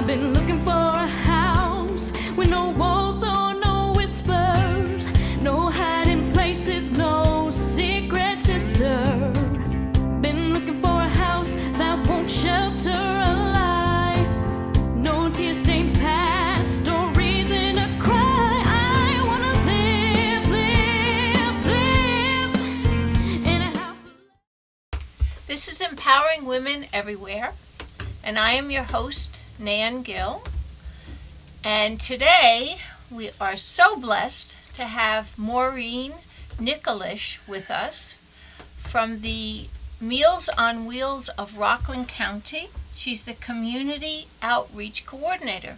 I've been looking for a house with no walls or no whispers, no hiding places, no secret sister. Been looking for a house that won't shelter a lie, no tear-stained past or reason to cry. I wanna live in a house. This is Empowering Women Everywhere, and I am your host, Nan Gill. And today we are so blessed to have Maureen Nicolich with us from the Meals on Wheels of Rockland County. She's the Community Outreach Coordinator.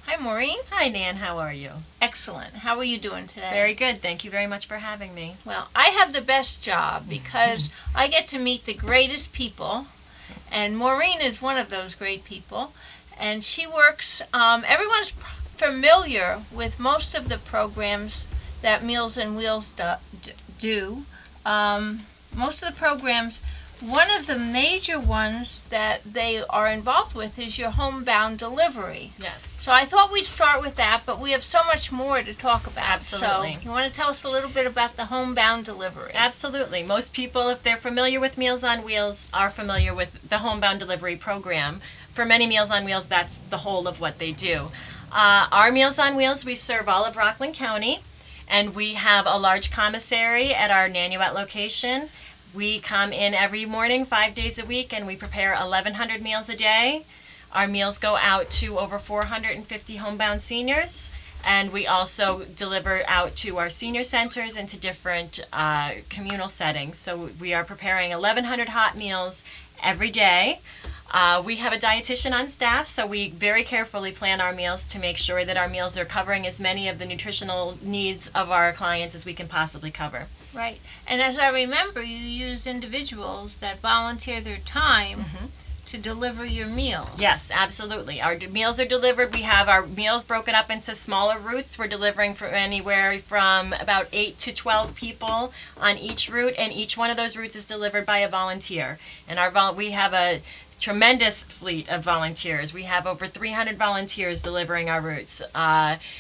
Hi, Maureen. Hi, Nan. How are you? Excellent. How are you doing today? Very good. Thank you very much for having me. Well, I have the best job because I get to meet the greatest people, and Maureen is one of those great people. And she works, everyone's familiar with most of the programs that Meals on Wheels do. Most of the programs, one of the major ones that they are involved with is your homebound delivery. Yes. So I thought we'd start with that, but we have so much more to talk about. Absolutely. So you want to tell us a little bit about the homebound delivery? Absolutely. Most people, if they're familiar with Meals on Wheels, are familiar with the homebound delivery program. For many Meals on Wheels, that's the whole of what they do. Our Meals on Wheels, we serve all of Rockland County, and we have a large commissary at our Nanuet location. We come in every morning, 5 days a week, and we prepare 1,100 meals a day. Our meals go out to over 450 homebound seniors, and we also deliver out to our senior centers and to different communal settings. So we are preparing 1,100 hot meals every day. We have a dietitian on staff, so we very carefully plan our meals to make sure that our meals are covering as many of the nutritional needs of our clients as we can possibly cover. Right. And as I remember, you use individuals that volunteer their time to deliver your meals. Yes, absolutely. Our meals are delivered. We have our meals broken up into smaller routes. We're delivering for anywhere from about 8 to 12 people on each route, and each one of those routes is delivered by a volunteer. And we have a tremendous fleet of volunteers. We have over 300 volunteers delivering our routes.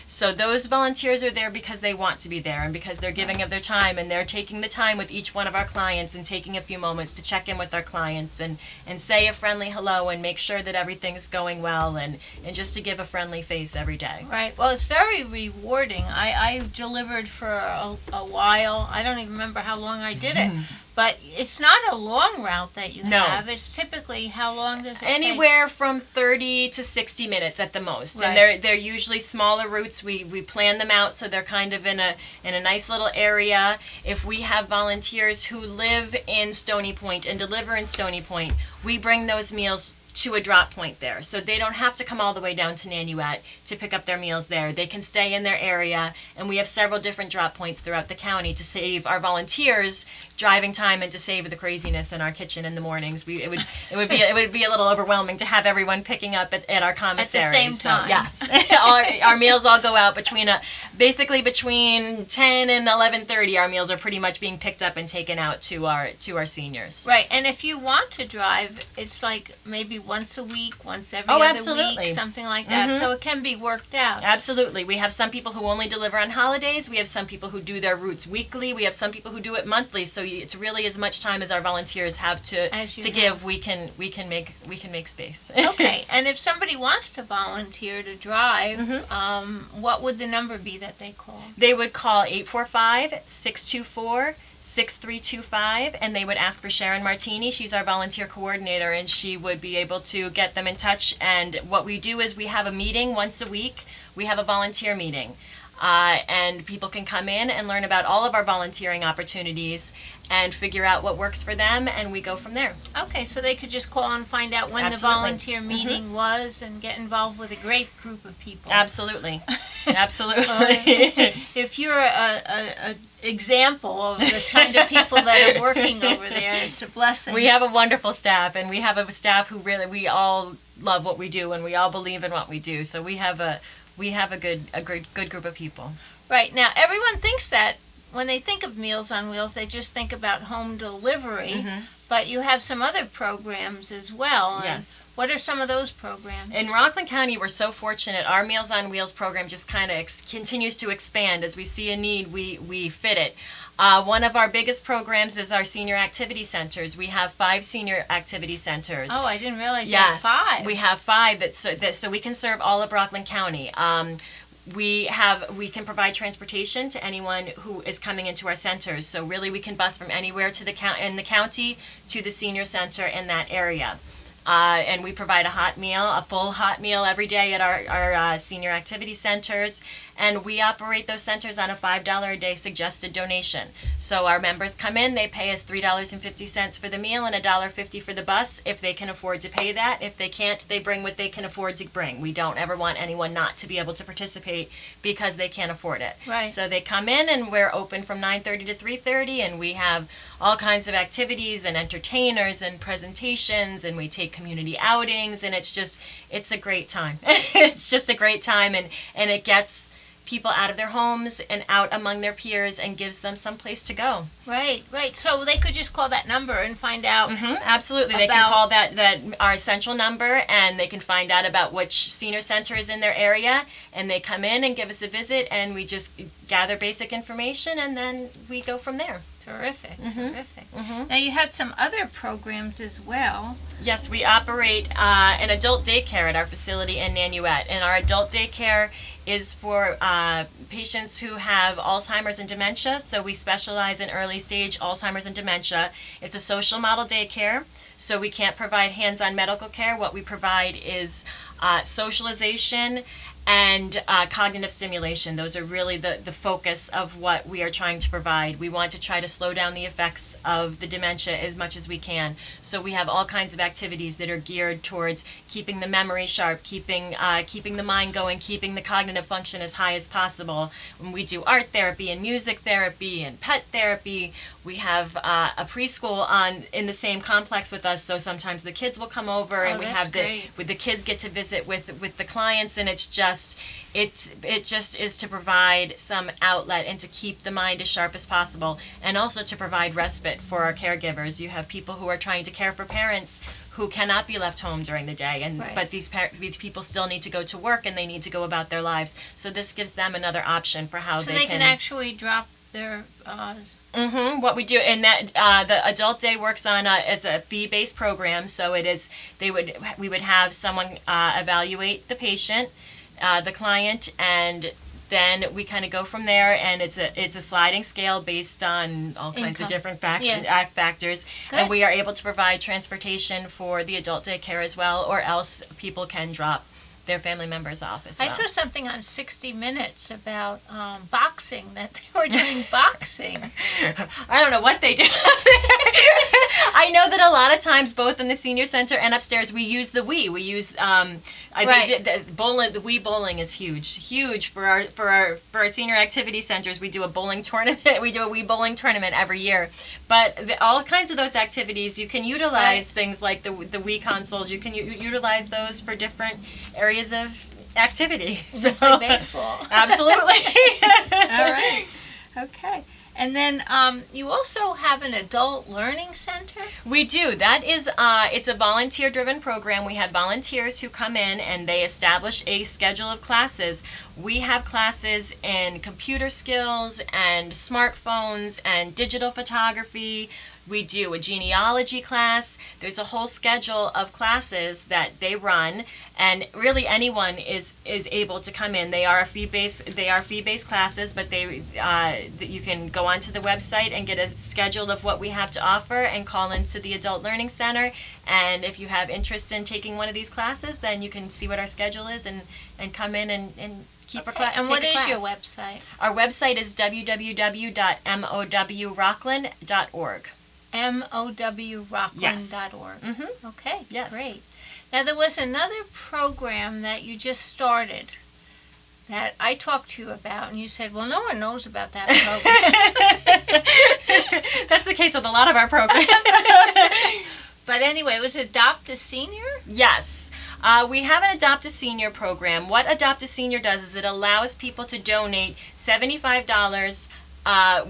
So those volunteers are there because they want to be there and because they're giving of their time, and they're taking the time with each one of our clients and taking a few moments to check in with our clients and say a friendly hello and make sure that everything's going well and just to give a friendly face every day. Right. Well, it's very rewarding. I delivered for a while. I don't even remember how long I did it. But it's not a long route that you have. It's typically, how long does it take? Anywhere from 30 to 60 minutes at the most. Right. And they're usually smaller routes. We plan them out so they're kind of in a nice little area. If we have volunteers who live in Stony Point and deliver in Stony Point, we bring those meals to a drop point there. So they don't have to come all the way down to Nanuet to pick up their meals there. They can stay in their area, and we have several different drop points throughout the county to save our volunteers driving time and to save the craziness in our kitchen in the mornings. It would be a little overwhelming to have everyone picking up at our commissary. At the same time. So, yes. our meals all go out basically between 10 and 11:30. Our meals are pretty much being picked up and taken out to our seniors. Right. And if you want to drive, it's like maybe once a week, once every other absolutely. week, something like that. So it can be worked out. Absolutely. We have some people who only deliver on holidays. We have some people who do their routes weekly. We have some people who do it monthly. So it's really as much time as our volunteers have to give. We can make space. Okay. And if somebody wants to volunteer to drive, what would the number be that they call? They would call 845-624-6325, and they would ask for Sharon Martini. She's our volunteer coordinator, and she would be able to get them in touch. And what we do is we have a meeting once a week. We have a volunteer meeting. And people can come in and learn about all of our volunteering opportunities and figure out what works for them, and we go from there. Okay, so they could just call and find out when the volunteer meeting was and get involved with a great group of people. Absolutely. Absolutely. If you're a example of the kind of people that are working over there, it's a blessing. We have a wonderful staff, and we have a staff who we all love what we do, and we all believe in what we do. So we have a good group of people. Right. Now, everyone thinks that when they think of Meals on Wheels, they just think about home delivery. But you have some other programs as well. Yes. What are some of those programs? In Rockland County, we're so fortunate. Our Meals on Wheels program just kind of continues to expand. As we see a need, we fit it. One of our biggest programs is our senior activity centers. We have 5 senior activity centers. Oh, I didn't realize you Yes, had 5. we have 5 so we can serve all of Rockland County. We can provide transportation to anyone who is coming into our centers. So really, we can bus from anywhere to in the county to the senior center in that area. And we provide a full hot meal every day at our senior activity centers. And we operate those centers on a $5 a day suggested donation. So our members come in, they pay us $3.50 for the meal and $1.50 for the bus if they can afford to pay that. If they can't, they bring what they can afford to bring. We don't ever want anyone not to be able to participate because they can't afford it. Right. So they come in, and we're open from 9:30 to 3:30, and we have all kinds of activities and entertainers and presentations, and we take community outings, and it's a great time. It's just a great time, and it gets people out of their homes and out among their peers and gives them some place to go. Right. So they could just call that number and find out. Absolutely. They can call that our central number, and they can find out about which senior center is in their area, and they come in and give us a visit, and we just gather basic information, and then we go from there. Terrific. Now you had some other programs as well. Yes, we operate an adult daycare at our facility in Nanuet, and our adult daycare is for patients who have Alzheimer's and dementia. So we specialize in early stage Alzheimer's and dementia. It's a social model daycare, so we can't provide hands-on medical care. What we provide is socialization and cognitive stimulation. Those are really the focus of what we are trying to provide. We want to try to slow down the effects of the dementia as much as we can. So we have all kinds of activities that are geared towards keeping the memory sharp, keeping the mind going, keeping the cognitive function as high as possible. When we do art therapy and music therapy and pet therapy, we have a preschool in the same complex with us, so sometimes the kids will come over, and we have the kids get to visit with the clients, and it just is to provide some outlet and to keep the mind as sharp as possible, and also to provide respite for our caregivers. You have people who are trying to care for parents who cannot be left home during the day, but these people still need to go to work, and they need to go about their lives. So this gives them another option for how they can actually drop their what we do in that the adult day works on it's a fee-based program, so we would have someone evaluate the patient, the client, and then we kind of go from there, and it's a sliding scale based on all kinds of different factors. Good. And we are able to provide transportation for the adult daycare as well, or else people can drop their family members off as well. I saw something on 60 Minutes about boxing, that they were doing boxing. I don't know what they do. I know that a lot of times, both in the senior center and upstairs, we use the WE. We use the bowling. The WE bowling is huge for our senior activity centers. We do a bowling tournament. We do a WE bowling tournament every year. But all kinds of those activities, you can utilize things like the WE consoles. You can utilize those for different areas of activity. So play baseball. Absolutely. All right. Okay. And then you also have an adult learning center? We do. That is, it's a volunteer-driven program. We have volunteers who come in and they establish a schedule of classes. We have classes in computer skills and smartphones and digital photography. We do a genealogy class. There's a whole schedule of classes that they run, and really anyone is able to come in. They are fee-based classes, but you can go onto the website and get a schedule of what we have to offer and call into the Adult Learning Center. And if you have interest in taking one of these classes, then you can see what our schedule is and come in and keep a class. And what is your website? Our website is www.mowrockland.org. mowrockland.org. Yes. Okay, yes. Great. Now, there was another program that you just started that I talked to you about, and you said, well, no one knows about that program. That's the case with a lot of our programs. But anyway, it was Adopt a Senior? Yes. We have an Adopt a Senior program. What Adopt a Senior does is it allows people to donate $75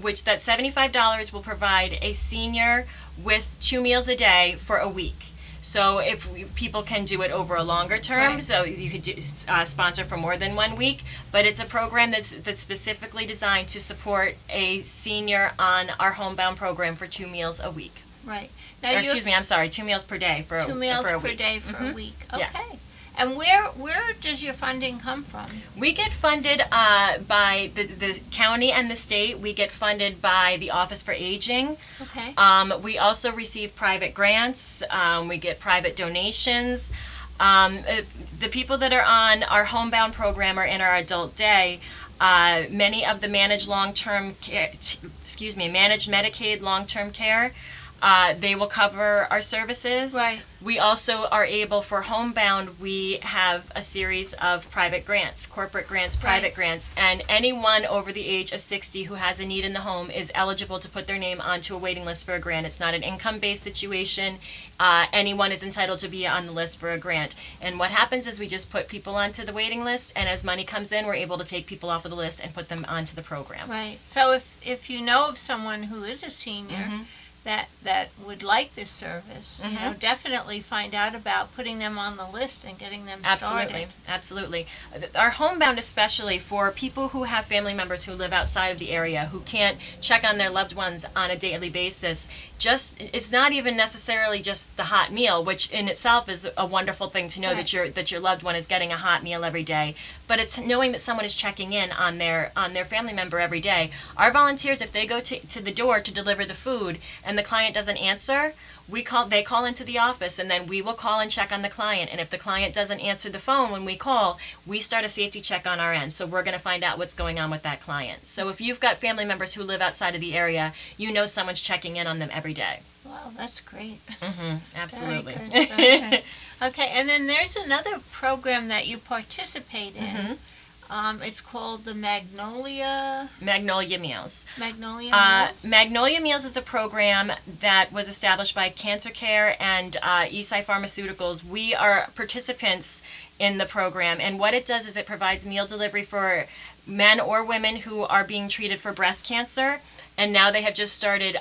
which that $75 will provide a senior with 2 meals a day for a week. So if people can do it over a longer term, Right. so you could sponsor for more than 1 week, but it's a program that's specifically designed to support a senior on our homebound program for 2 meals a week. Right. Or, Now, excuse me, I'm sorry, 2 meals per day for 2 meals for a per week. day for a Mhm. week. Okay. Yes. And where does your funding come from? We get funded by the county and the state. We get funded by the Office for Aging. Okay. We also receive private grants. We get private donations. The people that are on our homebound program or in our adult day, many of the managed long-term care, managed Medicaid long-term care, they will cover our services. Right. We also are able, for homebound, we have a series of private grants, corporate grants, private Right. grants, and anyone over the age of 60 who has a need in the home is eligible to put their name onto a waiting list for a grant. It's not an income-based situation. Anyone is entitled to be on the list for a grant. And what happens is we just put people onto the waiting list, and as money comes in, we're able to take people off of the list and put them onto the program. Right. So if you know of someone who is a senior that would like this service, you know, definitely find out about putting them on the list and getting them started. Absolutely. Our homebound, especially for people who have family members who live outside of the area, who can't check on their loved ones on a daily basis, it's not even necessarily just the hot meal, which in itself is a wonderful thing to know Right. that your loved one is getting a hot meal every day, but it's knowing that someone is checking in on their family member every day. Our volunteers, if they go to the door to deliver the food and the client doesn't answer, they call into the office, and then we will call and check on the client. And if the client doesn't answer the phone when we call, we start a safety check on our end. So we're going to find out what's going on with that client. So if you've got family members who live outside of the area, you know someone's checking in on them every day. Wow, that's great. Absolutely. Very good. Okay. Okay, and then there's another program that you participate in. It's called the Magnolia Meals. Meals. Magnolia Meals is a program that was established by Cancer Care and Eastside Pharmaceuticals. We are participants in the program, and what it does is it provides meal delivery for men or women who are being treated for breast cancer, and now they have just started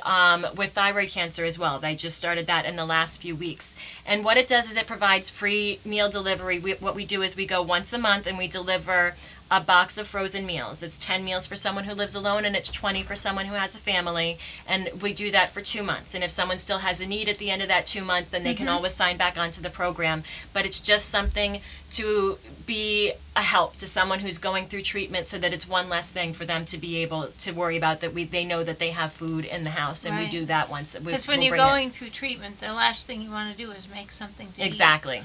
with thyroid cancer as well. They just started that in the last few weeks. And what it does is it provides free meal delivery. What we do is we go once a month and we deliver a box of frozen meals. It's 10 meals for someone who lives alone, and it's 20 for someone who has a family, and we do that for 2 months. And if someone still has a need at the end of that 2 months, then they can always sign back onto the program. But it's just something to be a help to someone who's going through treatment, so that it's one less thing for them to be able to worry about, that they know that they have food in the house, and we Right. do that once. Because when you're going through treatment, the last thing you want to do is make something to eat. Exactly.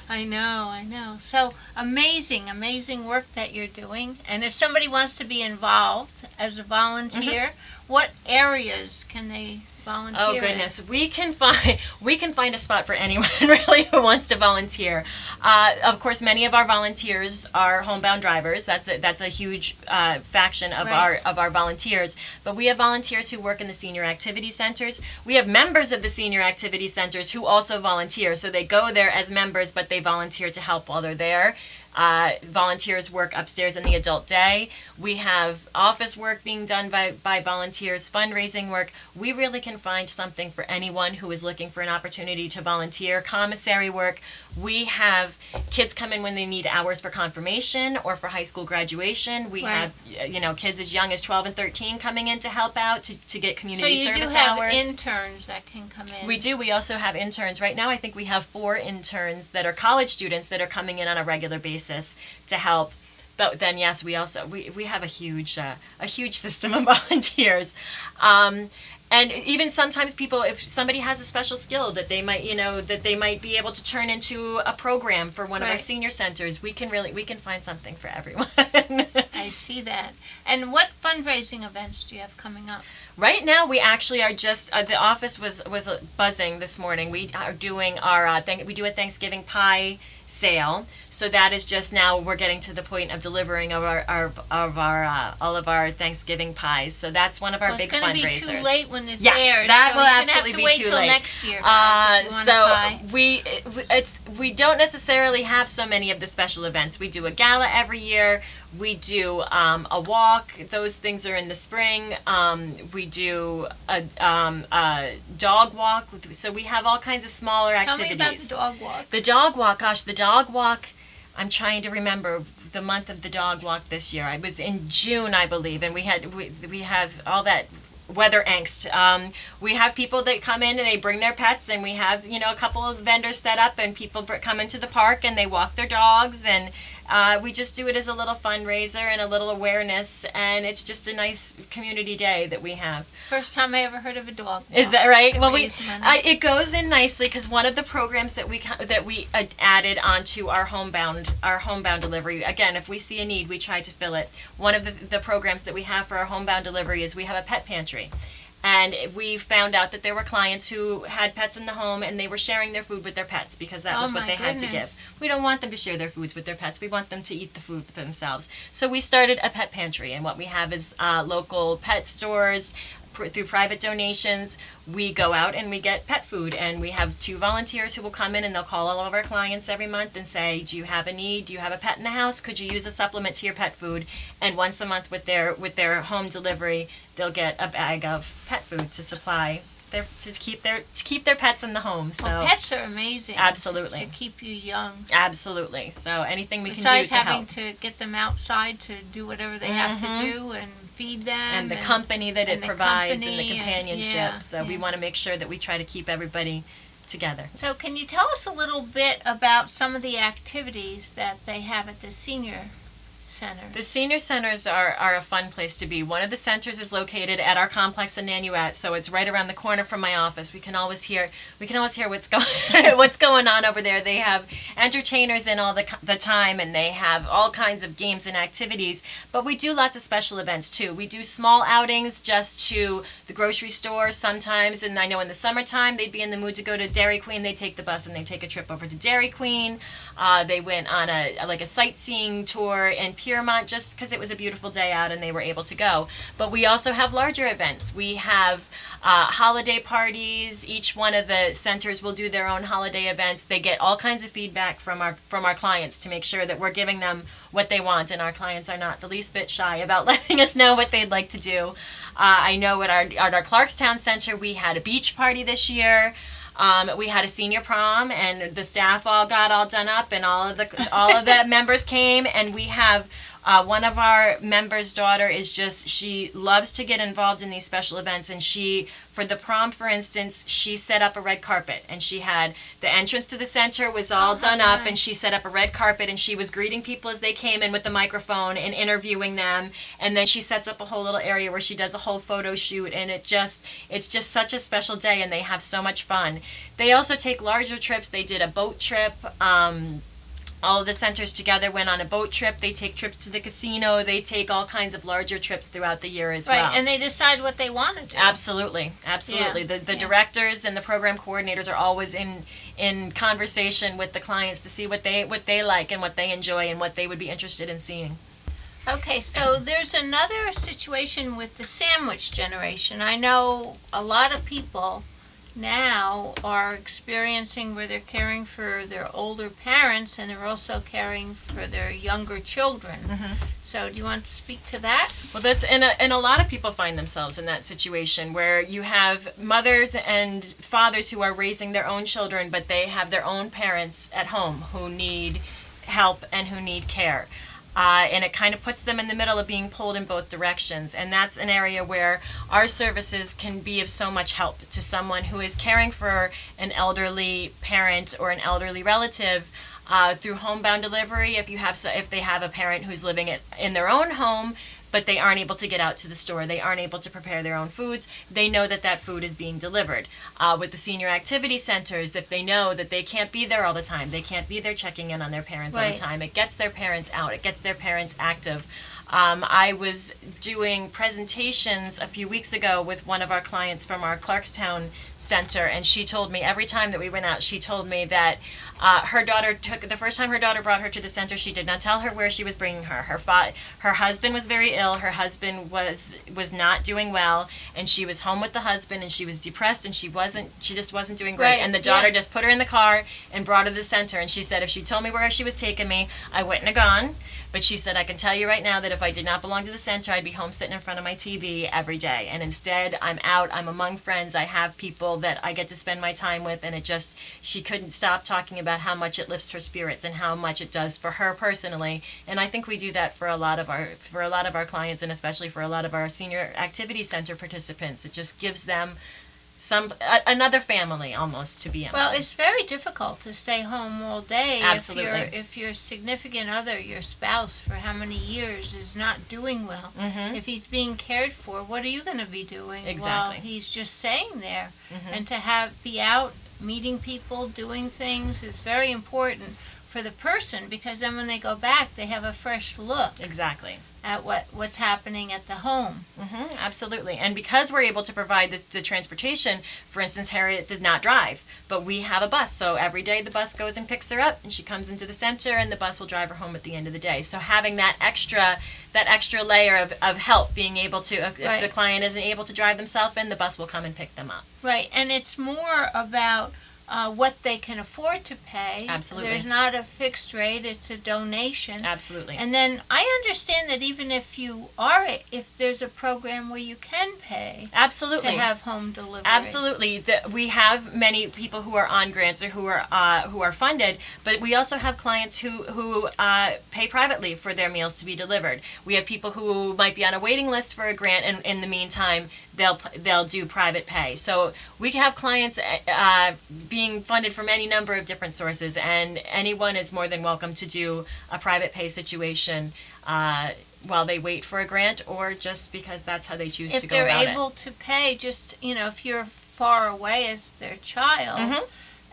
I know. So amazing work that you're doing. And if somebody wants to be involved as a volunteer, what areas can they volunteer Oh goodness, we can find a spot for anyone really who wants to volunteer. Of course, many of our volunteers are homebound drivers. That's a huge faction of Right. our volunteers. But we have volunteers who work in the senior activity centers. We have members of the senior activity centers who also volunteer. So they go there as members, but they volunteer to help while they're there. Volunteers work upstairs in the adult day. We have office work being done by volunteers, fundraising work. We really can find something for anyone who is looking for an opportunity to volunteer. Commissary work. We have kids come in when they need hours for confirmation or for high school graduation. We Right. have kids as young as 12 and 13 coming in to help out to get So community you service do have hours. interns that can come in. We do. We also have interns. Right now, I think we have 4 interns that are college students that are coming in on a regular basis to help. But then, yes, we have a huge system of volunteers. And even sometimes people, if somebody has a special skill that they might be able to turn into a program for one of our Right. senior centers, we can find something for everyone. I see that. And what fundraising events do you have coming up? Right now, we actually are just the office was buzzing this morning. We are doing we do a Thanksgiving pie sale. So that is just now we're getting to the point of delivering of our all of our Thanksgiving pies. So that's one of our big fundraisers. It's going to be too late when this Yes, airs. that so will you're absolutely gonna have be to too wait late. till next year, guys, if you So want a pie. we don't necessarily have so many of the special events. We do a gala every year. We do a walk. Those things are in the spring. We do a dog walk. So we have all kinds of smaller activities. Tell me about the dog walk. The dog walk, gosh, the dog walk, I'm trying to remember the month of the dog walk this year. I was in June, I believe, and we have all that weather angst. We have people that come in and they bring their pets, and we have, a couple of vendors set up, and people come into the park and they walk their dogs, and we just do it as a little fundraiser and a little awareness, and it's just a nice community day that we have. First time I ever heard of a dog walk. Is that right? To Well, raise money. it goes in nicely because one of the programs that we added onto our homebound delivery. Again, if we see a need, we try to fill it. One of the programs that we have for our homebound delivery is we have a pet pantry. And we found out that there were clients who had pets in the home and they were sharing their food with their pets because that was what they had to give. We don't want them to share their foods with their pets. We want them to eat the food themselves. So we started a pet pantry, and what we have is local pet stores. Through private donations, we go out and we get pet food, and we have 2 volunteers who will come in and they'll call all of our clients every month and say, do you have a need? Do you have a pet in the house? Could you use a supplement to your pet food? And once a month with their home delivery, they'll get a bag of pet food to supply to keep their pets in the home. So well, pets are amazing. Absolutely. To keep you young. Absolutely. So anything we Besides can do to help. Besides having to get them outside to do whatever they have to do and feed them. And the company that it provides and the companionship. And, we want to make sure that we try to keep everybody together. So can you tell us a little bit about some of the activities that they have at the senior center? The senior centers are a fun place to be. One of the centers is located at our complex in Nanuet, so it's right around the corner from my office. We can always hear what's going on over there. They have entertainers in all the time, and they have all kinds of games and activities. But we do lots of special events too. We do small outings just to the grocery store sometimes, and I know in the summertime they'd be in the mood to go to Dairy Queen. They take the bus and they take a trip over to Dairy Queen. They went on a sightseeing tour in Piermont just because it was a beautiful day out and they were able to go. But we also have larger events. We have holiday parties. Each one of the centers will do their own holiday events. They get all kinds of feedback from our clients to make sure that we're giving them what they want, and our clients are not the least bit shy about letting us know what they'd like to do. I know at our Clarkstown Center we had a beach party this year. We had a senior prom, and the staff all got all done up, and all of the members came, and we have one of our members' daughter she loves to get involved in these special events, and for the prom, for instance, she set up a red carpet, and she had the entrance to the center was all done up, and she set up a red carpet, and she was greeting people as they came in with the microphone and interviewing them, and then she sets up a whole little area where she does a whole photo shoot, and it's just such a special day, and they have so much fun. They also take larger trips. They did a boat trip. All of the centers together went on a boat trip. They take trips to the casino. They take all kinds of larger trips throughout the year as well. Right, and they decide what they want to do. Absolutely. Yeah. The directors and the program coordinators are always in conversation with the clients to see what they like and what they enjoy and what they would be interested in seeing. Okay, so there's another situation with the sandwich generation. I know a lot of people now are experiencing where they're caring for their older parents and they're also caring for their younger children. Mm-hmm. So do you want to speak to that? Well, and a lot of people find themselves in that situation where you have mothers and fathers who are raising their own children, but they have their own parents at home who need help and who need care. And it kind of puts them in the middle of being pulled in both directions. And that's an area where our services can be of so much help to someone who is caring for an elderly parent or an elderly relative through homebound delivery. If they have a parent who's living in their own home, but they aren't able to get out to the store, they aren't able to prepare their own foods, they know that food is being delivered. With the senior activity centers, if they know that they can't be there all the time, they can't be there checking in on their parents all the time, it gets their parents out, it gets their parents active. I was doing presentations a few weeks ago with one of our clients from our Clarkstown center, and she told me every time that we went out, she told me that her daughter the first time her daughter brought her to the center, she did not tell her where she was bringing her. Her husband was very ill. Her husband was not doing well, and she was home with the husband, and she was depressed, and she just wasn't doing great. Right, And the daughter yeah. just put her in the car and brought her to the center, and she said if she told me where she was taking me, I wouldn't have gone. But she said, I can tell you right now that if I did not belong to the center, I'd be home sitting in front of my TV every day. And instead, I'm out, I'm among friends, I have people that I get to spend my time with, and she couldn't stop talking about how much it lifts her spirits and how much it does for her personally. And I think we do that for a lot of our clients, and especially for a lot of our senior activity center participants. It just gives them another family almost to be in. Well, it's very difficult to stay home all day. Absolutely. If your significant other, your spouse, for how many years is not doing well. Mm-hmm. If he's being cared for, what are you going to be doing while Exactly. he's just staying there? Mm-hmm. And to be out, meeting people, doing things is very important for the person, because then when they go back, they have a fresh look Exactly. at what's happening at the home. Mm-hmm, absolutely. And because we're able to provide the transportation, for instance, Harriet did not drive, but we have a bus. So every day the bus goes and picks her up, and she comes into the center, and the bus will drive her home at the end of the day. So having that extra layer of help, being able to, if Right. the client isn't able to drive themselves in, the bus will come and pick them up. Right, and it's more about what they can afford to pay. Absolutely. There's not a fixed rate, it's a donation. Absolutely. And then I understand that even if there's a program where you can pay Absolutely. to have home delivery. Absolutely. We have many people who are on grants or who are funded, but we also have clients who pay privately for their meals to be delivered. We have people who might be on a waiting list for a grant, and in the meantime, they'll do private pay. So we have clients being funded from any number of different sources, and anyone is more than welcome to do a private pay situation while they wait for a grant, or just because that's how they choose to go about it. If they're able to pay, just, if you're far away as their child, Mhm.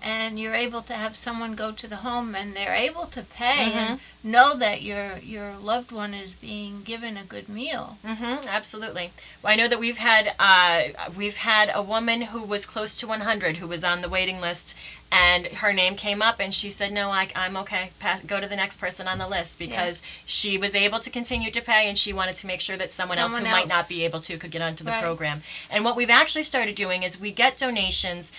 and you're able to have someone go to the home and they're able to pay Mm-hmm. and know that your loved one is being given a good meal. Mm-hmm, absolutely. Well, I know that we've had a woman who was close to 100 who was on the waiting list, and her name came up, and she said, "No, I'm okay. Go to the next person on the list," because she was able to continue to pay, and she wanted to make sure that someone else who might not be able to could get onto the Right. program. And what we've actually started doing is we get donations.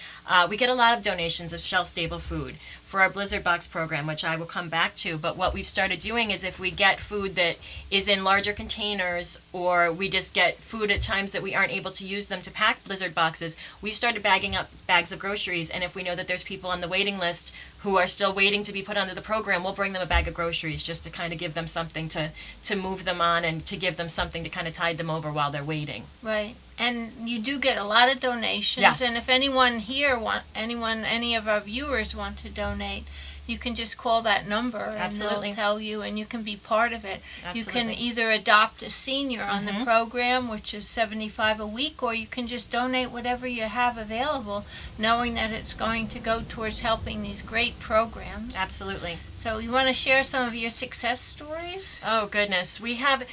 We get a lot of donations of shelf-stable food for our Blizzard Box program, which I will come back to. But what we've started doing is if we get food that is in larger containers, or we just get food at times that we aren't able to use them to pack Blizzard boxes, we started bagging up bags of groceries. And if we know that there's people on the waiting list who are still waiting to be put onto the program, we'll bring them a bag of groceries just to kind of give them something to move them on, and to give them something to kind of tide them over while they're waiting. Right. And you do get a lot of donations. Yes. And if anyone here any of our viewers want to donate, you can just call that number and Absolutely. they'll tell you, and you can be part of it. You can Absolutely. either adopt a senior on Mhm. the program, which is $75 a week, or you can just donate whatever you have available, knowing that it's going to go towards helping these great programs. Absolutely. So you want to share some of your success stories? Oh goodness, we have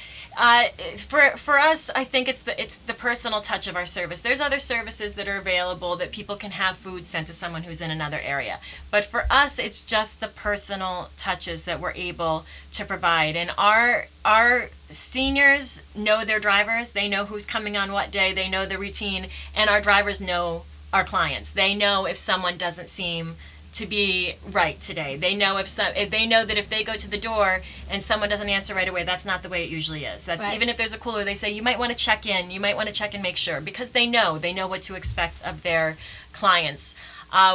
for us. I think it's the personal touch of our service. There's other services that are available that people can have food sent to someone who's in another area, but for us, it's just the personal touches that we're able to provide. And our seniors know their drivers. They know who's coming on what day. They know the routine, and our drivers know our clients. They know if someone doesn't seem to be right today. They know if they know that if they go to the door and someone doesn't answer right away, that's not the way it usually is. That's Right. Even if there's a cooler, they say you might want to check in. You might want to check and make sure, because they know what to expect of their clients.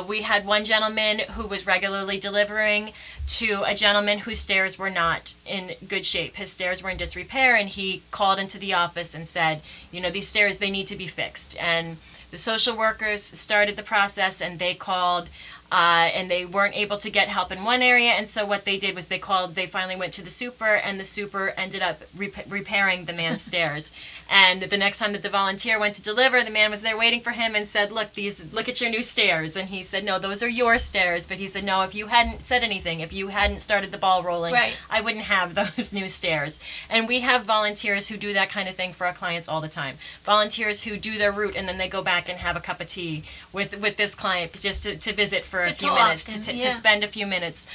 We had one gentleman who was regularly delivering to a gentleman whose stairs were not in good shape. His stairs were in disrepair, and he called into the office and said, these stairs, they need to be fixed. And the social workers started the process, and they called and they weren't able to get help in one area, and so what they did was they finally went to the super, and the super ended up repairing the man's stairs. And the next time that the volunteer went to deliver, the man was there waiting for him and said, look at your new stairs. And he said, no, those are your stairs. But he said, no, if you hadn't said anything, if you hadn't started the ball rolling, Right. I wouldn't have those new stairs. And we have volunteers who do that kind of thing for our clients all the time. Volunteers who do their route and then they go back and have a cup of tea with this client just to visit for a few talk minutes, and- to spend a few minutes.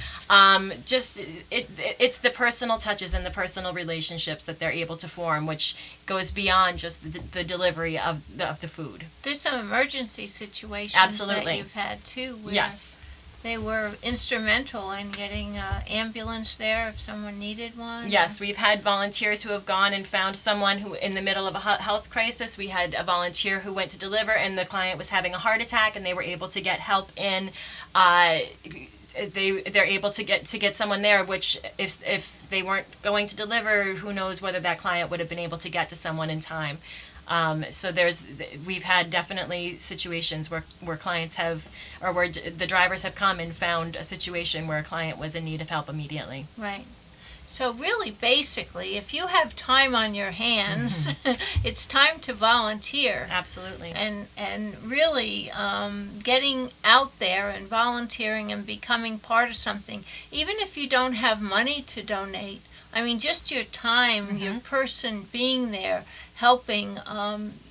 It's the personal touches and the personal relationships that they're able to form, which goes beyond just the delivery of the food. There's some emergency situations Absolutely. that you've had too, where Yes. they were instrumental in getting an ambulance there if someone needed one. Yes, we've had volunteers who have gone and found someone who, in the middle of a health crisis, we had a volunteer who went to deliver and the client was having a heart attack and they were able to get help in, they're able to get someone there, which if they weren't going to deliver, who knows whether that client would have been able to get to someone in time. So we've had definitely situations where clients have, or where the drivers have come and found a situation where a client was in need of help immediately. Right. So really, basically, if you have time on your hands, it's time to volunteer. Absolutely. And really getting out there and volunteering and becoming part of something, even if you don't have money to donate. I mean, just your time, your person being there, helping.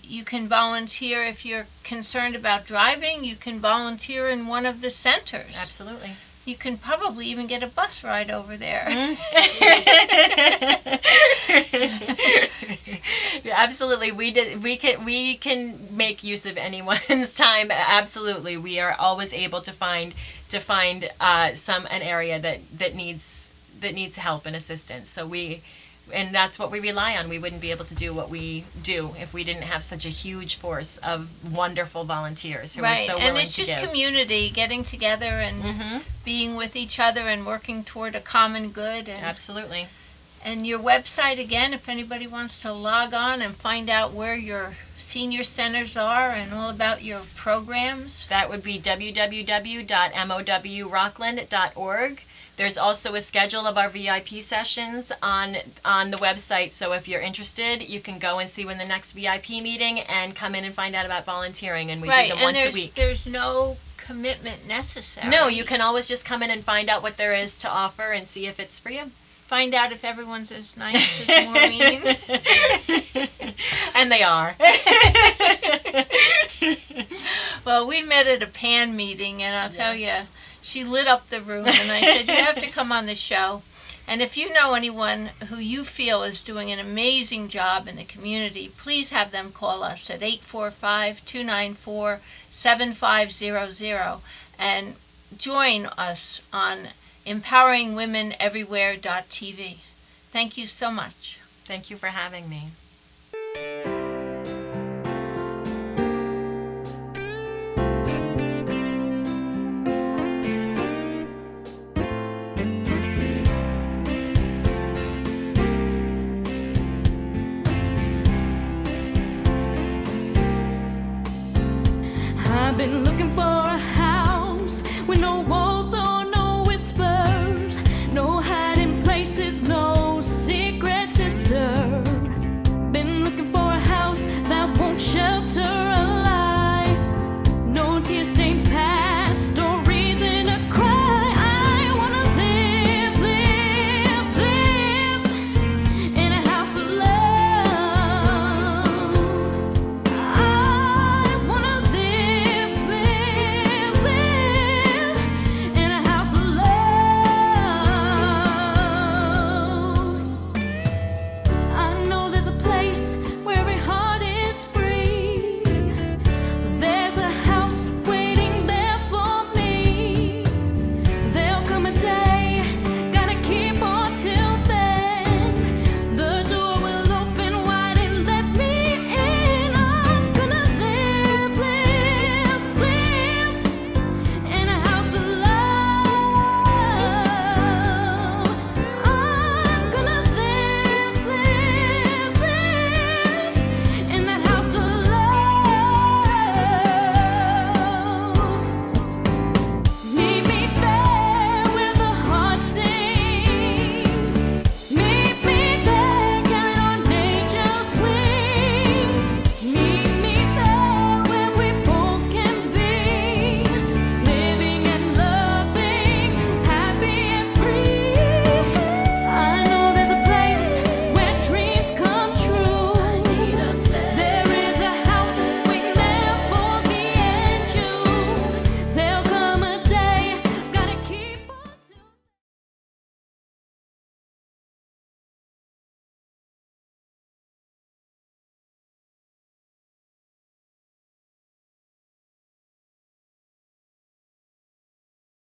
You can volunteer if you're concerned about driving. You can volunteer in one of the centers. Absolutely. You can probably even get a bus ride over there. Yeah, absolutely. We can make use of anyone's time. Absolutely. We are always able to find an area that needs help and assistance. And that's what we rely on. We wouldn't be able to do what we do if we didn't have such a huge force of wonderful volunteers who are so willing to give. And it's just community, getting together and being with each other and working toward a common good. And, Absolutely. And your website, again, if anybody wants to log on and find out where your senior centers are and all about your programs. That would be www.mowrockland.org. There's also a schedule of our VIP sessions on the website, so if you're interested, you can go and see when the next VIP meeting and come in and find out about volunteering, and we do them once a week. There's no commitment necessary. No, you can always just come in and find out what there is to offer and see if it's for you. Find out if everyone's as nice as Maureen. And they are. Well, we met at a PAN meeting, and I'll tell you, she lit up the room, and I said, you have to come on the show. And if you know anyone who you feel is doing an amazing job in the community, please have them call us at 845-294-7500 and join us on EmpoweringWomenEverywhere.tv. Thank you so much. Thank you for having me.